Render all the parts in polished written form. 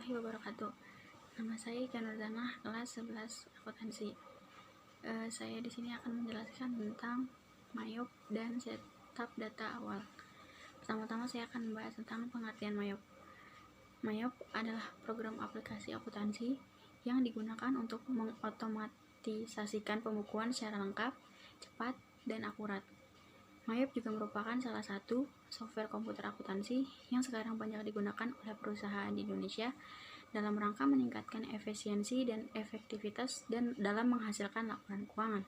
warahmatullahi wabarakatuh. Nama saya Ika Nurdana, kelas 11 akuntansi. Saya di sini akan menjelaskan tentang MAYOB dan setup data awal. Pertama-tama saya akan membahas tentang pengertian MAYOB. MAYOB adalah program aplikasi akuntansi yang digunakan untuk mengotomatisasikan pembukuan secara lengkap, cepat, dan akurat. MAYOB juga merupakan salah satu software komputer akuntansi yang sekarang banyak digunakan oleh perusahaan di Indonesia dalam rangka meningkatkan efisiensi dan efektivitas dan dalam menghasilkan laporan keuangan.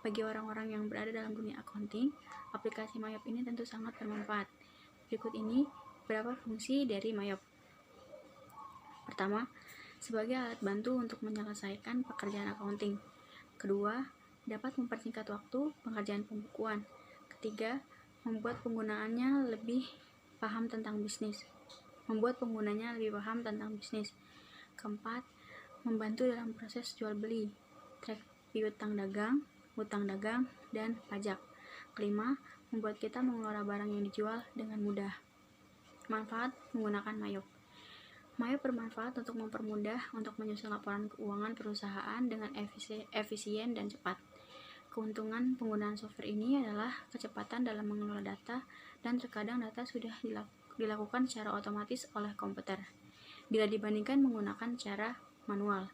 Bagi orang-orang yang berada dalam dunia accounting, aplikasi MAYOB ini tentu sangat bermanfaat. Berikut ini beberapa fungsi dari MAYOB. Pertama, sebagai alat bantu untuk menyelesaikan pekerjaan accounting. Kedua, dapat mempersingkat waktu pengerjaan pembukuan. Ketiga, membuat penggunaannya lebih paham tentang bisnis. Keempat, membantu dalam proses jual beli, track piutang dagang, hutang dagang, dan pajak. Kelima, membuat kita mengelola barang yang dijual dengan mudah. Manfaat menggunakan MAYOB. MAYOB bermanfaat untuk mempermudah untuk menyusun laporan keuangan perusahaan dengan efisien dan cepat. Keuntungan penggunaan software ini adalah kecepatan dalam mengelola data dan terkadang data sudah dilakukan secara otomatis oleh komputer bila dibandingkan menggunakan cara manual.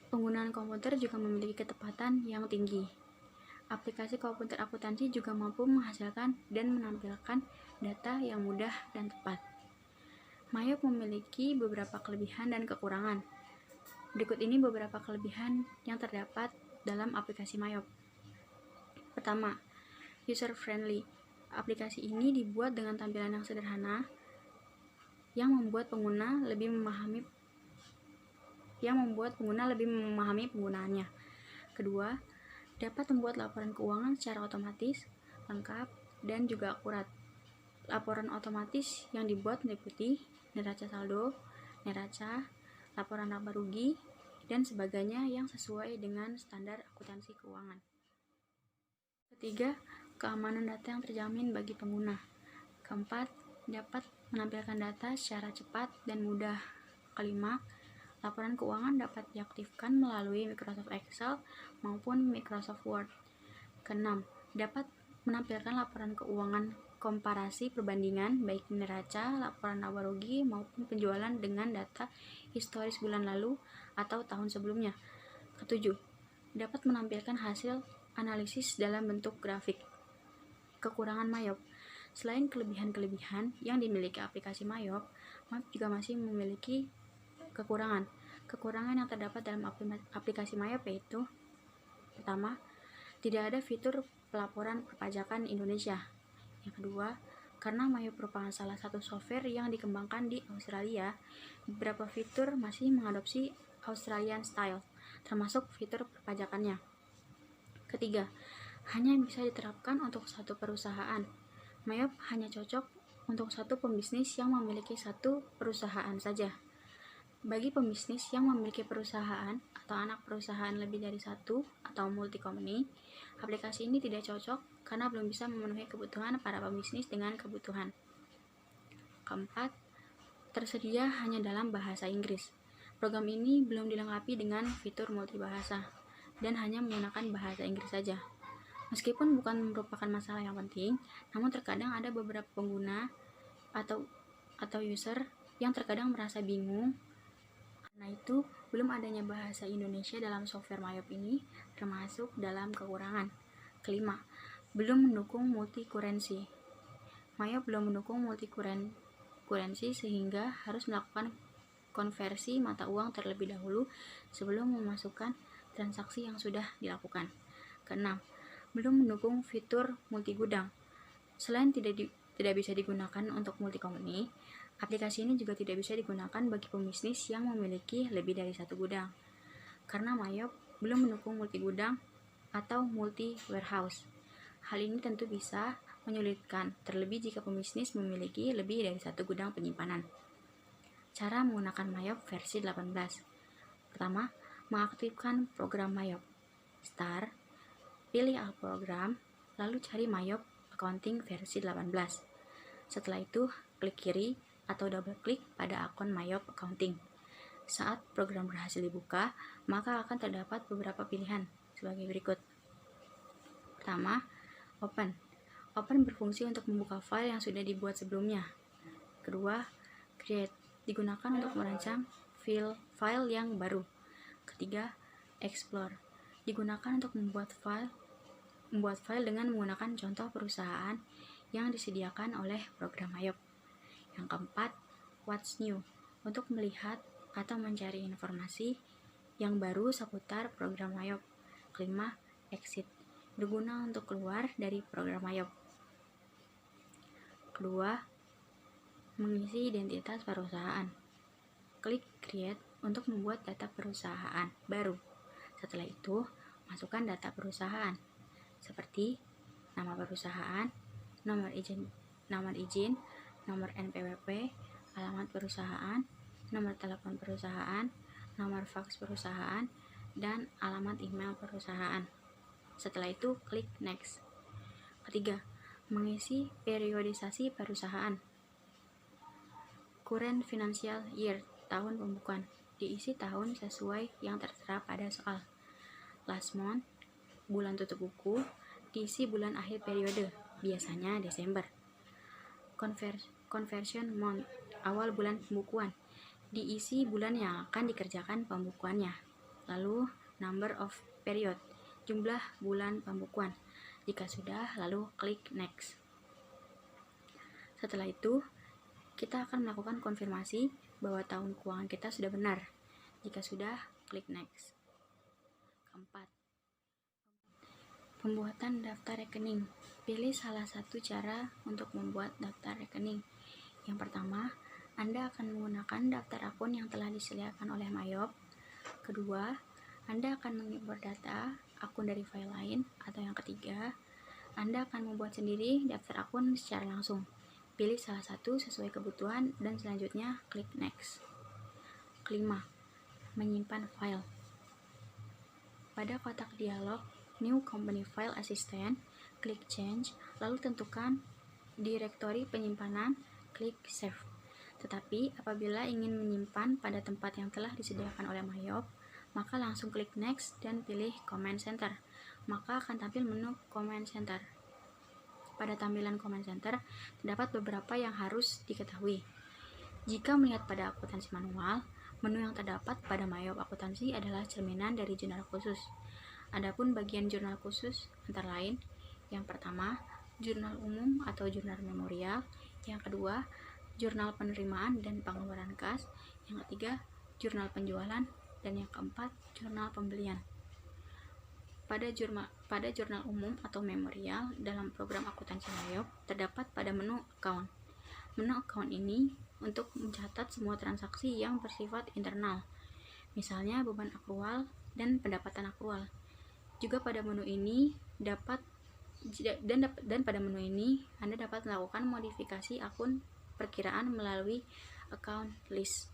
Penggunaan komputer juga memiliki ketepatan yang tinggi. Aplikasi komputer akuntansi juga mampu menghasilkan dan menampilkan data yang mudah dan tepat. MAYOB memiliki beberapa kelebihan dan kekurangan. Berikut ini beberapa kelebihan yang terdapat dalam aplikasi MAYOB. Pertama, user friendly. Aplikasi ini dibuat dengan tampilan yang sederhana yang membuat pengguna lebih memahami penggunaannya. Kedua, dapat membuat laporan keuangan secara otomatis, lengkap, dan juga akurat. Laporan otomatis yang dibuat meliputi neraca saldo, neraca, laporan laba rugi, dan sebagainya yang sesuai dengan standar akuntansi keuangan. Ketiga, keamanan data yang terjamin bagi pengguna. Keempat, dapat menampilkan data secara cepat dan mudah. Kelima, laporan keuangan dapat diaktifkan melalui Microsoft Excel maupun Microsoft Word. Keenam, dapat menampilkan laporan keuangan komparasi perbandingan baik neraca, laporan laba rugi maupun penjualan dengan data historis bulan lalu atau tahun sebelumnya. Ketujuh, dapat menampilkan hasil analisis dalam bentuk grafik. Kekurangan MAYOB. Selain kelebihan-kelebihan yang dimiliki aplikasi MAYOB juga masih memiliki kekurangan. Kekurangan yang terdapat dalam aplikasi MAYOB yaitu: pertama, tidak ada fitur pelaporan perpajakan Indonesia. Yang kedua, karena MAYOB merupakan salah satu software yang dikembangkan di Australia, beberapa fitur masih mengadopsi Australian style, termasuk fitur perpajakannya. Ketiga, hanya bisa diterapkan untuk satu perusahaan. MAYOB hanya cocok untuk satu pembisnis yang memiliki satu perusahaan saja. Bagi pembisnis yang memiliki perusahaan atau anak perusahaan lebih dari satu atau multi company, aplikasi ini tidak cocok karena belum bisa memenuhi kebutuhan para pembisnis dengan kebutuhan. Keempat, tersedia hanya dalam bahasa Inggris. Program ini belum dilengkapi dengan fitur multibahasa dan hanya menggunakan bahasa Inggris saja. Meskipun bukan merupakan masalah yang penting, namun terkadang ada beberapa pengguna atau user yang terkadang merasa bingung. Karena itu, belum adanya bahasa Indonesia dalam software MAYOB ini termasuk dalam kekurangan. Kelima, belum mendukung multi-currency. MAYOB belum mendukung multi-currency sehingga harus melakukan konversi mata uang terlebih dahulu sebelum memasukkan transaksi yang sudah dilakukan. Keenam, belum mendukung fitur multi-gudang. Selain tidak bisa digunakan untuk multi-company, aplikasi ini juga tidak bisa digunakan bagi pembisnis yang memiliki lebih dari satu gudang, karena MAYOB belum mendukung multi-gudang atau multi-warehouse. Hal ini tentu bisa menyulitkan, terlebih jika pembisnis memiliki lebih dari satu gudang penyimpanan. Cara menggunakan MAYOB versi 18. Pertama, mengaktifkan program MAYOB. Start, pilih All Program, lalu cari MAYOB Accounting versi 18. Setelah itu, klik kiri atau double klik pada akun Mayop Accounting. Saat program berhasil dibuka, maka akan terdapat beberapa pilihan sebagai berikut. Pertama, Open. Open berfungsi untuk membuka file yang sudah dibuat sebelumnya. Kedua, Create. Digunakan untuk merancang file yang baru. Ketiga, Explore. Digunakan untuk membuat file dengan menggunakan contoh perusahaan yang disediakan oleh program Mayop. Yang keempat, What's New. Untuk melihat atau mencari informasi yang baru seputar program Mayop. Kelima, Exit. Berguna untuk keluar dari program Mayop. Kedua, mengisi identitas perusahaan. Klik Create untuk membuat data perusahaan baru. Setelah itu, masukkan data perusahaan seperti nama perusahaan, nomor izin, nomor NPWP, alamat perusahaan, nomor telepon perusahaan, nomor fax perusahaan, dan alamat email perusahaan. Setelah itu, klik Next. Ketiga, mengisi periodisasi perusahaan. Current Financial Year, tahun pembukuan, diisi tahun sesuai yang tertera pada soal. Last month, bulan tutup buku, diisi bulan akhir periode, biasanya Desember. Conversion month, awal bulan pembukuan, diisi bulan yang akan dikerjakan pembukuannya. Lalu number of period, jumlah bulan pembukuan. Jika sudah, lalu klik Next. Setelah itu, kita akan melakukan konfirmasi bahwa tahun keuangan kita sudah benar. Jika sudah, klik Next. Keempat, pembuatan daftar rekening. Pilih salah satu cara untuk membuat daftar rekening. Yang pertama, Anda akan menggunakan daftar akun yang telah disediakan oleh Mayop. Kedua, Anda akan mengimpor data akun dari file lain. Atau yang ketiga, Anda akan membuat sendiri daftar akun secara langsung. Pilih salah satu sesuai kebutuhan dan selanjutnya klik Next. Kelima, menyimpan file. Pada kotak dialog New Company File Assistant, klik Change, lalu tentukan direktori penyimpanan, klik Save. Tetapi apabila ingin menyimpan pada tempat yang telah disediakan oleh Mayop, maka langsung klik Next dan pilih Command Center. Maka akan tampil menu Command Center. Pada tampilan Command Center, terdapat beberapa yang harus diketahui. Jika melihat pada akuntansi manual, menu yang terdapat pada Mayop Akuntansi adalah cerminan dari jurnal khusus. Adapun bagian jurnal khusus antara lain, yang pertama, jurnal umum atau jurnal memorial, yang kedua, jurnal penerimaan dan pengeluaran kas, yang ketiga, jurnal penjualan, dan yang keempat, jurnal pembelian. Pada jurnal umum atau memorial dalam program akuntansi Mayop terdapat pada menu account. Menu account ini untuk mencatat semua transaksi yang bersifat internal, misalnya beban akrual dan pendapatan akrual. Juga pada menu ini pada menu ini Anda dapat melakukan modifikasi akun perkiraan melalui account list,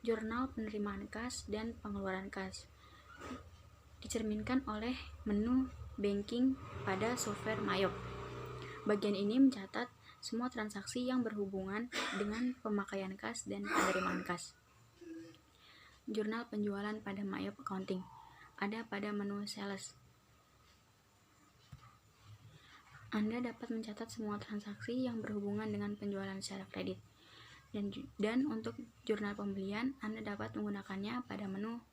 jurnal penerimaan kas dan pengeluaran kas. Dicerminkan oleh menu banking pada software Mayop. Bagian ini mencatat semua transaksi yang berhubungan dengan pemakaian kas dan penerimaan kas. Jurnal penjualan pada Mayop Accounting ada pada menu Sales. Anda dapat mencatat semua transaksi yang berhubungan dengan penjualan secara kredit. Dan untuk jurnal pembelian, Anda dapat menggunakannya pada menu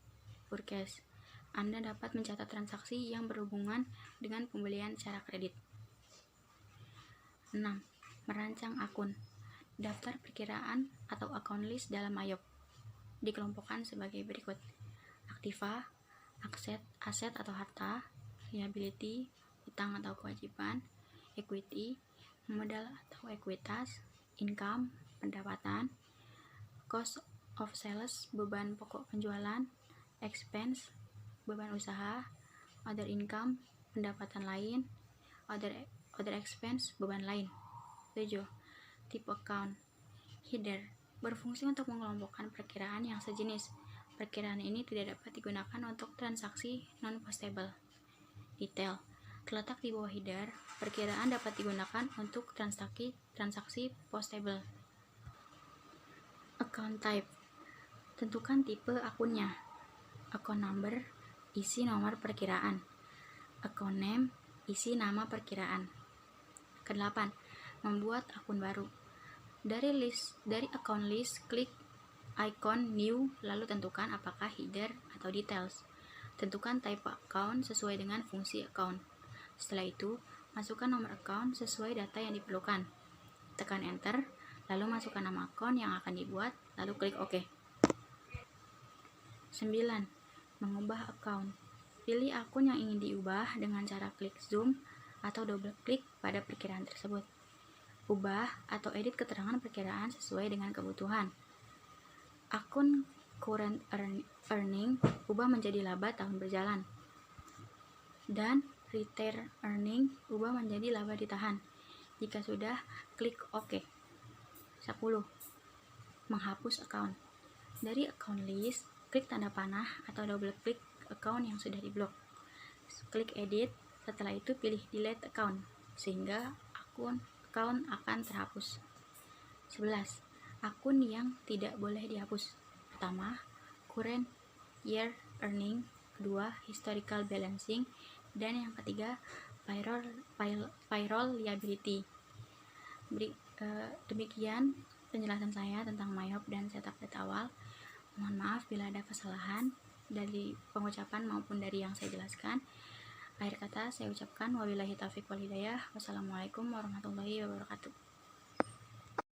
Purchase. Anda dapat mencatat transaksi yang berhubungan dengan pembelian secara kredit. 6. Merancang akun. Daftar perkiraan atau account list dalam Mayop dikelompokkan sebagai berikut: aktiva, aset atau harta, liability, utang atau kewajiban, equity, modal atau ekuitas, income, pendapatan, cost of sales, beban pokok penjualan, expense, beban usaha, other income, pendapatan lain, other expense, beban lain. 7. Type account. Header berfungsi untuk mengelompokkan perkiraan yang sejenis. Perkiraan ini tidak dapat digunakan untuk transaksi non-postable. Detail terletak di bawah header. Perkiraan dapat digunakan untuk transaksi postable. Account type, tentukan tipe akunnya. Account number, isi nomor perkiraan. Account name, isi nama perkiraan. Kedelapan, membuat akun baru. Dari account list, klik icon new, lalu tentukan apakah header atau details. Tentukan type account sesuai dengan fungsi account. Setelah itu, masukkan nomor account sesuai data yang diperlukan. Tekan enter, lalu masukkan nama account yang akan dibuat, lalu klik OK. 9. Mengubah account. Pilih akun yang ingin diubah dengan cara klik zoom atau double klik pada perkiraan tersebut. Ubah atau edit keterangan perkiraan sesuai dengan kebutuhan. Akun current earning ubah menjadi laba tahun berjalan. Dan retained earning ubah menjadi laba ditahan. Jika sudah, klik OK. 10. Menghapus account. Dari account list, klik tanda panah atau double klik account yang sudah diblok. Klik edit, setelah itu pilih delete account, sehingga account akan terhapus. 11. Akun yang tidak boleh dihapus. Pertama, current year earning. Kedua, historical balancing. Dan yang ketiga, payroll liability. Demikian penjelasan saya tentang MyHop dan setup data awal. Mohon maaf bila ada kesalahan dari pengucapan maupun dari yang saya jelaskan. Akhir kata saya ucapkan wabillahi taufiq wal hidayah. Wassalamualaikum warahmatullahi wabarakatuh.